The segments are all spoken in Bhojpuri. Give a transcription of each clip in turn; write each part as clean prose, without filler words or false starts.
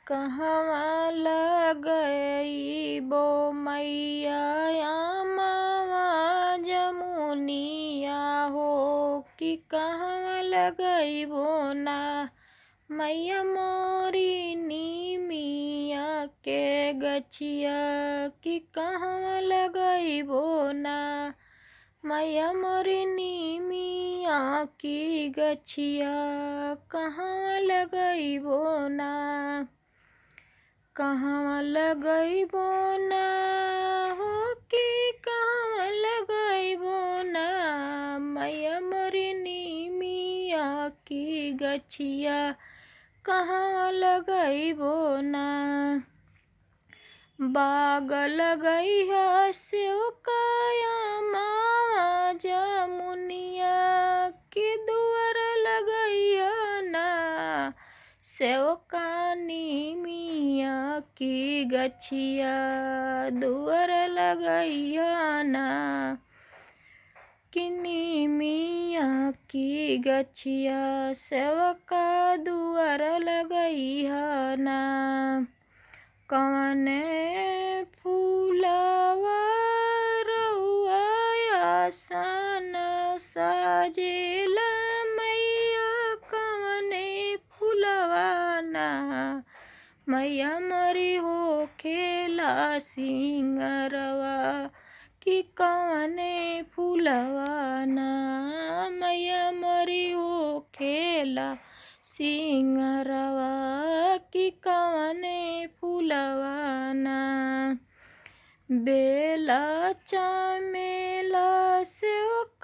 कहवा लगइबो मैया आमावा जमुनिया हो कि कहवा लगइबो ना मैया मोरी नीमिया के गछिया कि कहवा लगइबो ना मैया मोरी नीमिया की गछिया कहवा लगइबो ना कहवा लगइबो ना हो कि कहवा लगइबो ना मैया मोरी नीमिया की गछिया कहवा लगइबो ना बाग लगइहा सेवकाया मावा जमुनिया की दुआर लगइहा ना सेवकानी मिया की गछिया दुआर लगइहा ना किनी मिया की गछिया सेवका दुआर लगइहा ना कवने फूलवा रउआ आसन साजेला मैया कवने फूलवा ना मैया मोरी हो खेला सिंगरवा कि कवने फूलवा ना मैया मोरी हो खेला सिंगरवा कि कवने फूलवा ना बेला चमेला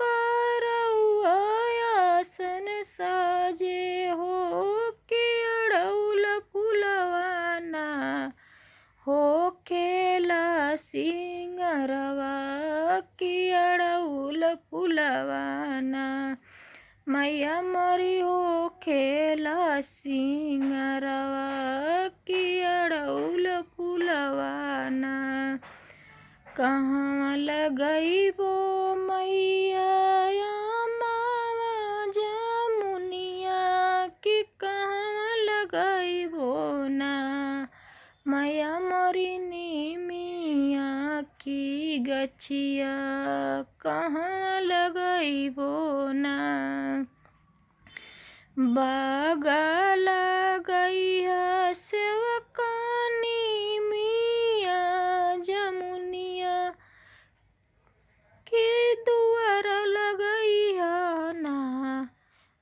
सेवकारउआ आसन साजे हो कि अड़उल फूलवा ना हो खेला सिंगरवा कि अड़उल फूलवा ना मैया मोरी हो खेला सिंगरवा कि अड़उल फूलवा ना कहवा लगइबो मैया आमावा जमुनिया कि कहवा लगइबो ना मैया मोरी नीमिया की गछिया कहवा लगइबो ना बाग लगइहा सेवकानी मिया जमुनिया के दुआर लगइहा ना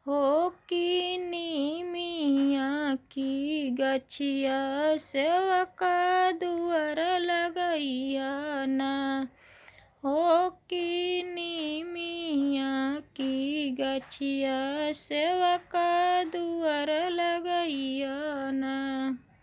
हो कि नीमिया की गछिया सेवका दुआर लगइहा ना हो कि नीमिया की गछिया सेवका दुआर लगइहा ना।